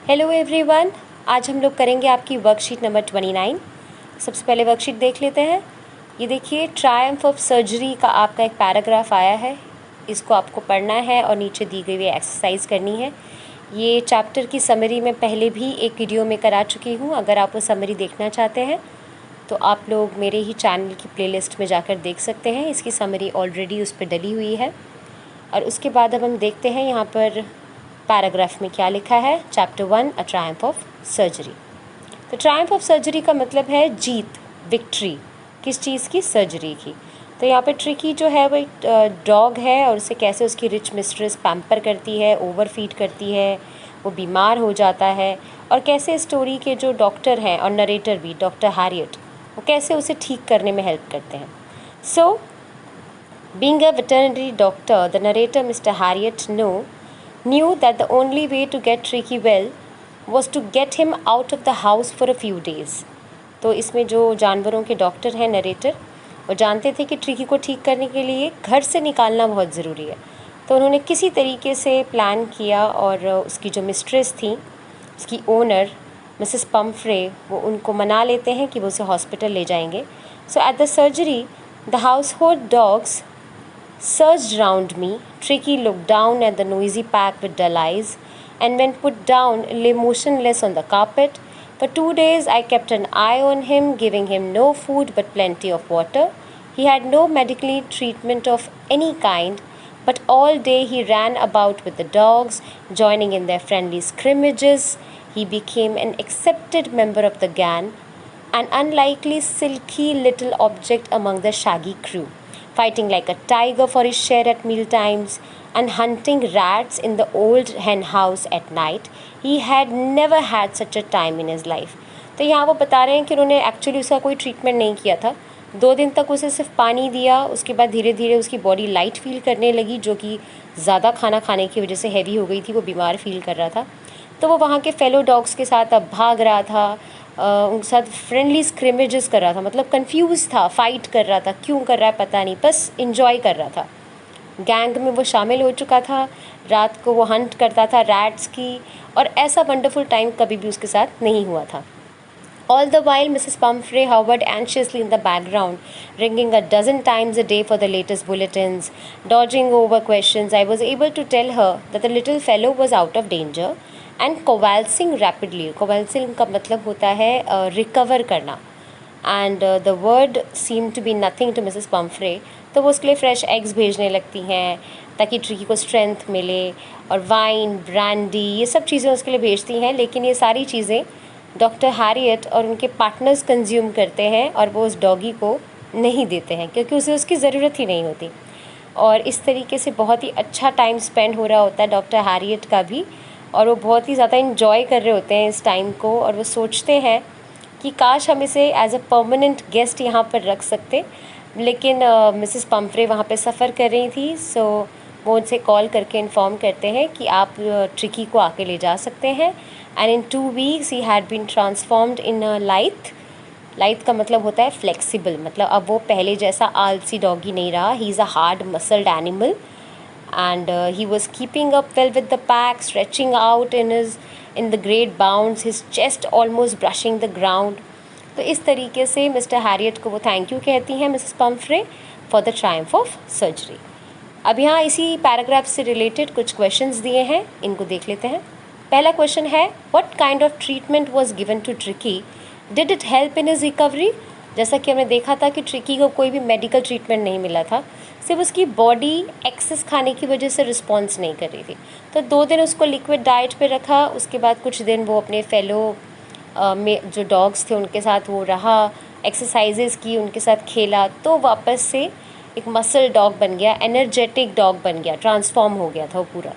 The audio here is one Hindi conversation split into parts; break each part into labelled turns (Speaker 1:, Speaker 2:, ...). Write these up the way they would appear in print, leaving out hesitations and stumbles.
Speaker 1: हेलो एवरीवन, आज हम लोग करेंगे आपकी वर्कशीट नंबर 29। सबसे पहले वर्कशीट देख लेते हैं। ये देखिए, ट्रायम्फ ऑफ सर्जरी का आपका एक पैराग्राफ आया है, इसको आपको पढ़ना है और नीचे दी गई हुई एक्सरसाइज करनी है। ये चैप्टर की समरी मैं पहले भी एक वीडियो में करा चुकी हूँ। अगर आप वो समरी देखना चाहते हैं तो आप लोग मेरे ही चैनल की प्लेलिस्ट में जाकर देख सकते हैं। इसकी समरी ऑलरेडी उस पर डली हुई है। और उसके बाद अब हम देखते हैं यहाँ पर पैराग्राफ में क्या लिखा है। Chapter 1, a triumph of surgery. तो ट्रायम्फ ऑफ सर्जरी का मतलब है जीत, विक्ट्री। किस चीज़ की? सर्जरी की। तो यहाँ पे ट्रिकी जो है वो एक डॉग है और उसे कैसे उसकी रिच मिस्ट्रेस पैम्पर करती है, ओवर फीड करती है, वो बीमार हो जाता है, और कैसे स्टोरी के जो डॉक्टर हैं और नरेटर भी, डॉक्टर हैरियट, वो कैसे उसे ठीक करने में हेल्प करते हैं। सो being a veterinary doctor, the narrator Mr. Harriet knew that the only way to get Tricky well was to get him out of the house for a few days. तो इसमें जो जानवरों के डॉक्टर हैं, नरेटर, वो जानते थे कि ट्रिकी को ठीक करने के लिए घर से निकालना बहुत ज़रूरी है। तो उन्होंने किसी तरीके से प्लान किया और उसकी जो मिस्ट्रेस थी, उसकी ओनर मिसेस पम्फ्रे, वो उनको मना लेते हैं कि वो उसे हॉस्पिटल ले जाएंगे। So at the surgery the household dogs surged round me. Tricky looked down at the noisy pack with dull eyes, and when put down, lay motionless on the carpet. For 2 days I kept an eye on him, giving him no food but plenty of water. He had no medical treatment of any kind, but all day he ran about with the dogs, joining in their friendly scrimmages. He became an accepted member of the gang, an unlikely silky little object among the shaggy crew, fighting like a tiger for his share at meal times and hunting rats in the old hen house at night. He had never had such a time in his life. तो यहाँ वो बता रहे हैं कि उन्होंने एक्चुअली उसका कोई ट्रीटमेंट नहीं किया था। 2 दिन तक उसे सिर्फ पानी दिया, उसके बाद धीरे धीरे उसकी बॉडी लाइट फील करने लगी, जो कि ज़्यादा खाना खाने की वजह से हैवी हो गई थी, वो बीमार फील कर रहा था। तो वो वहाँ के फेलो डॉग्स के साथ अब भाग रहा था, उनके साथ फ्रेंडली स्क्रिमेजेस कर रहा था, मतलब कंफ्यूज था, फाइट कर रहा था, क्यों कर रहा है पता नहीं, बस इन्जॉय कर रहा था। गैंग में वो शामिल हो चुका था, रात को वो हंट करता था रैट्स की, और ऐसा वंडरफुल टाइम कभी भी उसके साथ नहीं हुआ था। All the while, Mrs. Pumphrey hovered anxiously in the background, ringing a dozen times a day for the latest bulletins. Dodging over questions, I was able to tell her that the little fellow was out of danger and convalescing rapidly. Convalescing का मतलब होता है रिकवर करना। And the word seemed to be nothing to Mrs. Pumphrey. तो वो उसके लिए फ्रेश एग्स भेजने लगती हैं ताकि ट्रिकी को स्ट्रेंथ मिले, और वाइन, ब्रांडी, ये सब चीज़ें उसके लिए भेजती हैं। लेकिन ये सारी चीज़ें डॉक्टर हैरियट और उनके पार्टनर्स कंज्यूम करते हैं और वो उस डॉगी को नहीं देते हैं, क्योंकि उसे उसकी ज़रूरत ही नहीं होती। और इस तरीके से बहुत ही अच्छा टाइम स्पेंड हो रहा होता है डॉक्टर हैरियट का भी, और वो बहुत ही ज़्यादा इन्जॉय कर रहे होते हैं इस टाइम को, और वो सोचते हैं कि काश हम इसे एज अ परमानेंट गेस्ट यहाँ पर रख सकते। लेकिन मिसेस पम्फ्रे वहाँ पे सफ़र कर रही थी, सो वो उनसे कॉल करके इन्फॉर्म करते हैं कि आप ट्रिकी को आके ले जा सकते हैं। And in 2 weeks he had been transformed in lithe. Lithe का मतलब होता है फ्लेक्सिबल, मतलब अब वो पहले जैसा आलसी डॉगी नहीं रहा। He is a hard muscled animal and he was keeping up well with the pack, stretching out in the great bounds, his chest almost brushing the ground. तो इस तरीके से मिस्टर हैरियट को वो थैंक यू कहती हैं Mrs Pomfrey for the Triumph of surgery. अब यहाँ इसी पैराग्राफ से रिलेटेड कुछ क्वेश्चंस दिए हैं, इनको देख लेते हैं। पहला क्वेश्चन है, what kind of treatment was given to Tricki, did it help in his recovery. जैसा कि हमने देखा था कि ट्रिकी को कोई भी मेडिकल ट्रीटमेंट नहीं मिला था, सिर्फ उसकी बॉडी एक्सेस खाने की वजह से रिस्पॉन्स नहीं कर रही थी। तो 2 दिन उसको लिक्विड डाइट पे रखा, उसके बाद कुछ दिन वो अपने फेलो में जो डॉग्स थे उनके साथ वो रहा, एक्सरसाइजेस की, उनके साथ खेला, तो वापस से एक मसल डॉग बन गया, एनर्जेटिक डॉग बन गया, ट्रांसफॉर्म हो गया था वो पूरा।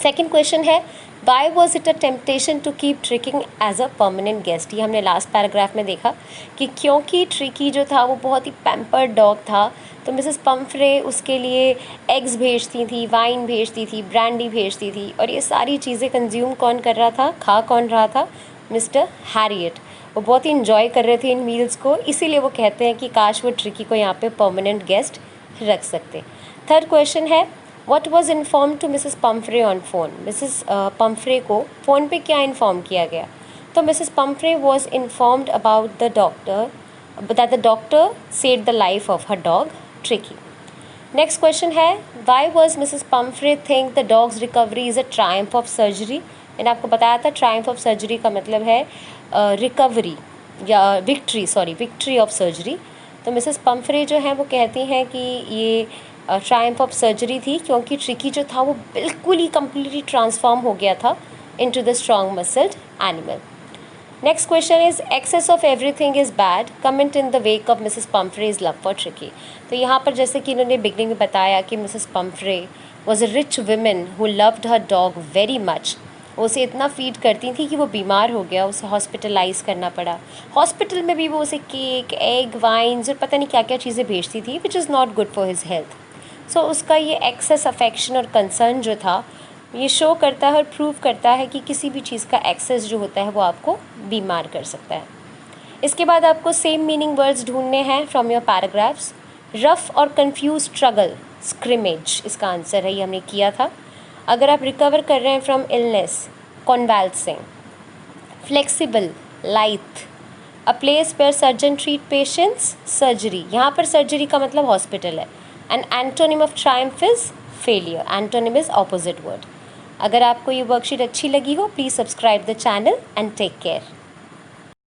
Speaker 1: सेकेंड क्वेश्चन है, why was it a temptation to keep Tricki as a permanent guest. ये हमने लास्ट पैराग्राफ में देखा कि क्योंकि ट्रिकी जो था वो बहुत ही पैम्पर्ड डॉग था, तो मिसेस पम्फ्रे उसके लिए एग्स भेजती थी, वाइन भेजती थी, ब्रांडी भेजती थी, और ये सारी चीज़ें कंज्यूम कौन कर रहा था, खा कौन रहा था, मिस्टर हैरियट। वो बहुत ही इन्जॉय कर रहे थे इन मील्स को, इसीलिए वो कहते हैं कि काश वो ट्रिकी को यहाँ पे परमानेंट गेस्ट रख सकते। थर्ड क्वेश्चन है, What was informed to Mrs. Pumphrey on phone? Mrs. Pumphrey को फ़ोन पे क्या इन्फॉर्म किया गया? तो Mrs. Pumphrey was informed about the doctor that the doctor saved the life of her dog Tricky. Next question है, why was Mrs Pumphrey think the dog's recovery is a triumph of surgery? मैंने आपको बताया था ट्रायम्फ ऑफ सर्जरी का मतलब है रिकवरी या विक्ट्री ऑफ सर्जरी। तो मिसेस पम्फ्रे जो हैं वो कहती हैं कि ये ट्रायम्फ ऑफ सर्जरी थी क्योंकि ट्रिकी जो था वो बिल्कुल ही कम्प्लीटली ट्रांसफॉर्म हो गया था into the strong muscled animal. Next question is, excess of everything is bad, comment in the wake of Mrs Pumphrey's love for Tricky. तो यहाँ पर जैसे कि इन्होंने बिगनिंग में बताया कि Mrs Pomfrey was a rich women who loved her dog very much. वो उसे इतना फीड करती थी कि वो बीमार हो गया, उसे हॉस्पिटलाइज करना पड़ा। हॉस्पिटल में भी वो उसे केक, एग, वाइन्स और पता नहीं क्या क्या चीज़ें भेजती थी which is not good for his health. So उसका ये एक्सेस अफेक्शन और कंसर्न जो था ये शो करता है और प्रूव करता है कि किसी भी चीज़ का एक्सेस जो होता है वो आपको बीमार कर सकता है। इसके बाद आपको सेम मीनिंग वर्ड्स ढूंढने हैं फ्रॉम योर पैराग्राफ्स। रफ और कंफ्यूज स्ट्रगल, स्क्रिमेज इसका आंसर है, ये हमने किया था। अगर आप रिकवर कर रहे हैं from illness, convalescing. Flexible, lithe. A place where surgeon treat patients, surgery. यहाँ पर सर्जरी का मतलब हॉस्पिटल है। And antonym of triumph is failure, antonym is opposite word. अगर आपको ये वर्कशीट अच्छी लगी हो, please subscribe the channel and take care.